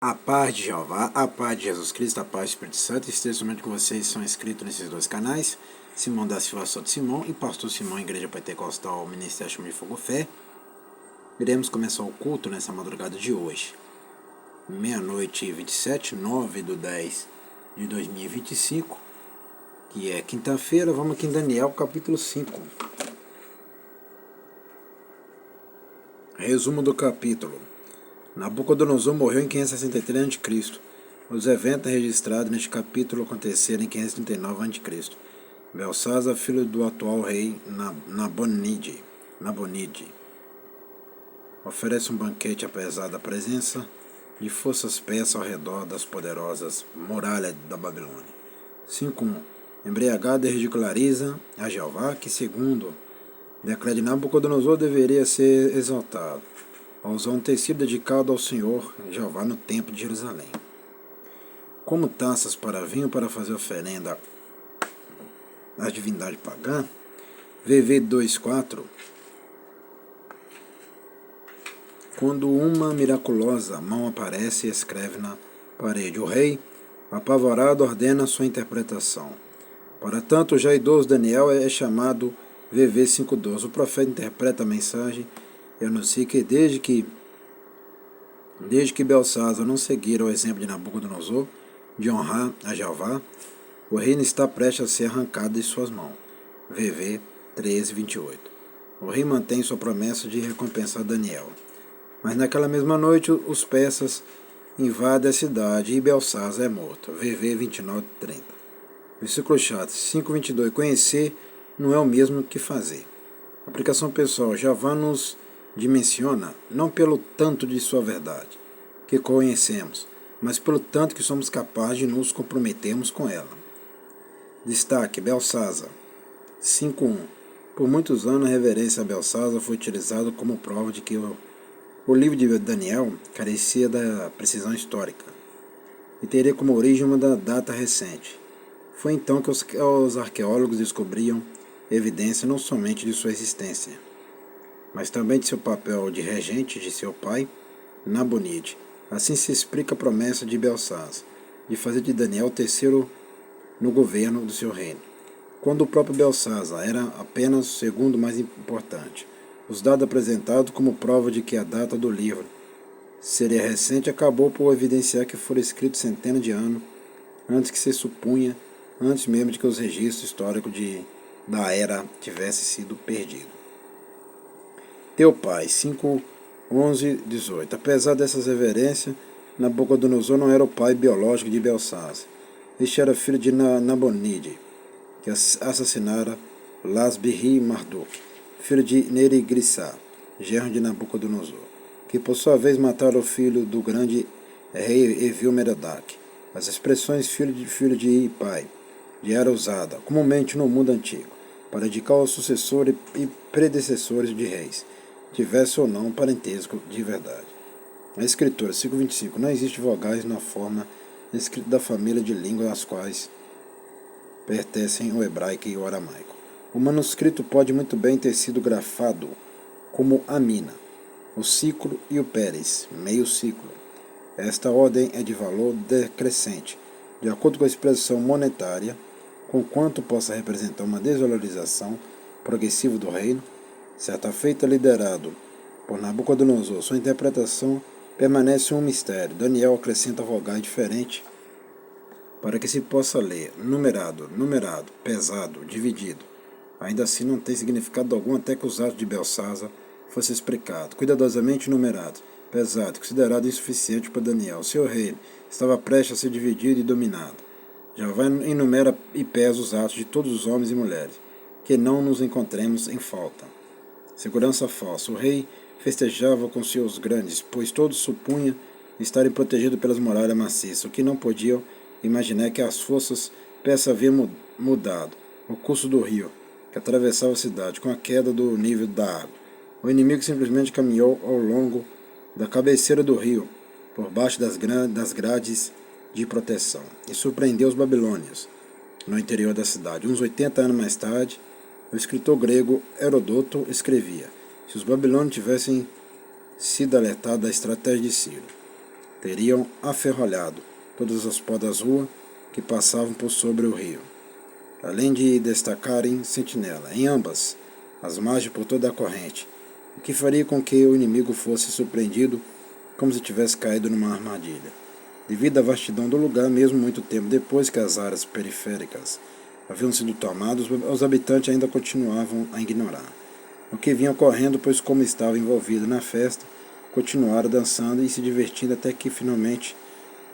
A paz de Jeová, a paz de Jesus Cristo, a paz do Espírito Santo, esteja somente com vocês, são inscritos nesses dois canais, Simão da Silva Souto Simão e Pastor Simão, Igreja Pentecostal, Ministério Chama de Fogo Fé. Iremos começar o culto nessa madrugada de hoje, meia-noite e 27, 9/10 de 2025, que é quinta-feira. Vamos aqui em Daniel, capítulo 5. Resumo do capítulo. Nabucodonosor morreu em 563 a.C. Os eventos registrados neste capítulo aconteceram em 539 a.C. Belsazar, filho do atual rei Nabonide, oferece um banquete apesar da presença de forças persas ao redor das poderosas muralhas da Babilônia. 5.1. Embriagado e ridiculariza a Jeová, que segundo decreto de Nabucodonosor deveria ser exaltado, ao usar um tecido dedicado ao Senhor Jeová no templo de Jerusalém. Como taças para vinho para fazer oferenda às divindades pagãs, VV 2.4. Quando uma miraculosa mão aparece e escreve na parede, o rei, apavorado, ordena sua interpretação. Para tanto, o já idoso Daniel é chamado VV 5.12. O profeta interpreta a mensagem e anuncia que desde que Belsazar não seguira o exemplo de Nabucodonosor de honrar a Jeová, o reino está prestes a ser arrancado de suas mãos. VV 13.28. O rei mantém sua promessa de recompensar Daniel. Mas naquela mesma noite os persas invadem a cidade e Belsazar é morto. VV 29.30. Versículo chato 5.22. Conhecer não é o mesmo que fazer. Aplicação pessoal. Jeová nos dimensiona não pelo tanto de sua verdade que conhecemos, mas pelo tanto que somos capazes de nos comprometermos com ela. Destaque: Belsazar 5.1. Por muitos anos a reverência a Belsazar foi utilizada como prova de que o livro de Daniel carecia da precisão histórica e teria como origem uma data recente. Foi então que os arqueólogos descobriam evidência não somente de sua existência, mas também de seu papel de regente de seu pai, Nabonide. Assim se explica a promessa de Belsazar, de fazer de Daniel o terceiro no governo do seu reino, quando o próprio Belsazar era apenas o segundo mais importante. Os dados apresentados como prova de que a data do livro seria recente acabou por evidenciar que fora escrito centenas de anos antes que se supunha, antes mesmo de que os registros históricos da era tivessem sido perdidos. Teu pai, 5.11.18. Apesar dessas reverências, Nabucodonosor não era o pai biológico de Belsazar. Este era filho de Nabonide, que assassinara Lasbi-Marduk, filho de Neriglissar, genro de Nabucodonosor, que por sua vez matara o filho do grande rei Evil-Merodach. As expressões filho de pai era usada comumente no mundo antigo para indicar os sucessores e predecessores de reis, tivesse ou não parentesco de verdade. Na escritura 5.25 não existe vogais na forma escrita da família de línguas às quais pertencem o hebraico e o aramaico. O manuscrito pode muito bem ter sido grafado como a mina, o ciclo e o pérez, meio ciclo. Esta ordem é de valor decrescente, de acordo com a expressão monetária, conquanto possa representar uma desvalorização progressiva do reino. Certa feita, liderado por Nabucodonosor, sua interpretação permanece um mistério. Daniel acrescenta vogais diferentes para que se possa ler numerado, pesado, dividido. Ainda assim não tem significado algum até que os atos de Belsazar fosse explicado. Cuidadosamente numerado, pesado, considerado insuficiente para Daniel. Seu reino estava prestes a ser dividido e dominado. Jeová enumera e pesa os atos de todos os homens e mulheres, que não nos encontremos em falta. Segurança falsa. O rei festejava com seus grandes, pois todos supunham estarem protegidos pelas muralhas maciças, o que não podiam imaginar que as forças persas haviam mudado o curso do rio, que atravessava a cidade, com a queda do nível da água. O inimigo simplesmente caminhou ao longo da cabeceira do rio, por baixo das grades de proteção, e surpreendeu os babilônios no interior da cidade. Uns 80 anos mais tarde, o escritor grego Heródoto escrevia: se os babilônios tivessem sido alertados da estratégia de Ciro, teriam aferrolhado todas as podas ruas que passavam por sobre o rio, além de destacarem sentinela em ambas as margens por toda a corrente, o que faria com que o inimigo fosse surpreendido como se tivesse caído numa armadilha. Devido à vastidão do lugar, mesmo muito tempo depois que as áreas periféricas haviam sido tomadas, os habitantes ainda continuavam a ignorar o que vinha ocorrendo, pois como estava envolvido na festa, continuaram dançando e se divertindo até que finalmente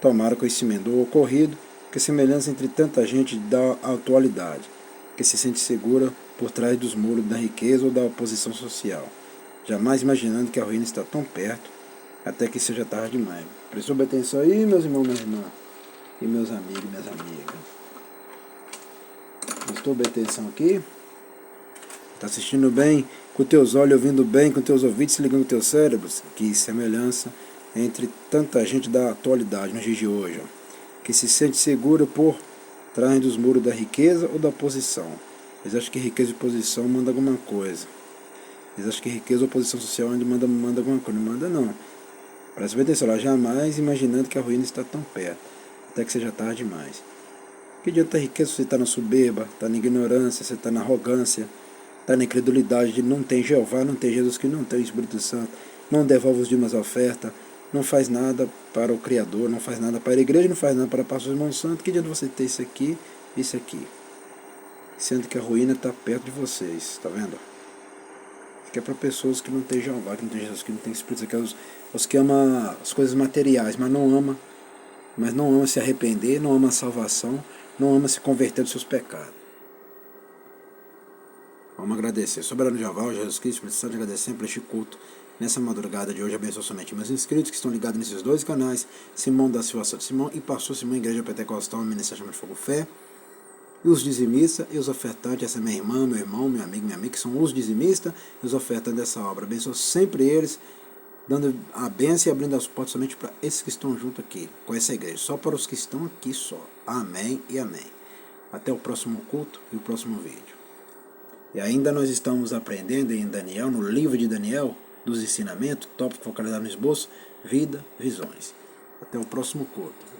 tomaram conhecimento do ocorrido, que a semelhança entre tanta gente da atualidade, que se sente segura por trás dos muros da riqueza ou da oposição social, jamais imaginando que a ruína está tão perto, até que seja tarde demais. Prestou bem atenção aí, meus irmãos, minhas irmãs, e meus amigos e minhas amigas. Prestou bem atenção aqui? Está assistindo bem, com teus olhos ouvindo bem, com teus ouvidos se ligando com teus cérebros? Que semelhança entre tanta gente da atualidade nos dias de hoje, ó, que se sente segura por trás dos muros da riqueza ou da posição. Eles acham que riqueza e posição manda alguma coisa. Eles acham que riqueza ou posição social ainda manda alguma coisa. Não manda não. Presta bem atenção, jamais imaginando que a ruína está tão perto, até que seja tarde demais. Que adianta a riqueza se você está na soberba, está na ignorância, você está na arrogância, está na incredulidade de não tem Jeová, não tem Jesus, que não tem o Espírito Santo, não devolve os dízimos à oferta, não faz nada para o Criador, não faz nada para a igreja, não faz nada para o pastor irmão santo. Que adianta você ter isso aqui, sendo que a ruína está perto de vocês, está vendo? Que é para pessoas que não têm Jeová, que não tem Jesus, que não tem Espírito, que é os que amam as coisas materiais, mas não ama se arrepender, não ama a salvação, não ama se converter dos seus pecados. Vamos agradecer. Soberano Jeová, Jesus Cristo, precisamos de agradecer por este culto. Nessa madrugada de hoje, abençoe somente meus inscritos que estão ligados nesses dois canais, Simão da Silva Santo Simão e Pastor Simão, Igreja Pentecostal, Ministério de Fogo Fé. E os dizimistas e os ofertantes, essa é minha irmã, meu irmão, meu amigo, minha amiga, que são os dizimistas e os ofertantes dessa obra. Abençoe sempre eles, dando a bênção e abrindo as portas somente para esses que estão junto aqui, com essa igreja. Só para os que estão aqui só. Amém e amém. Até o próximo culto e o próximo vídeo. E ainda nós estamos aprendendo em Daniel, no livro de Daniel, dos ensinamentos, tópico focalizado no esboço, vida, visões. Até o próximo culto.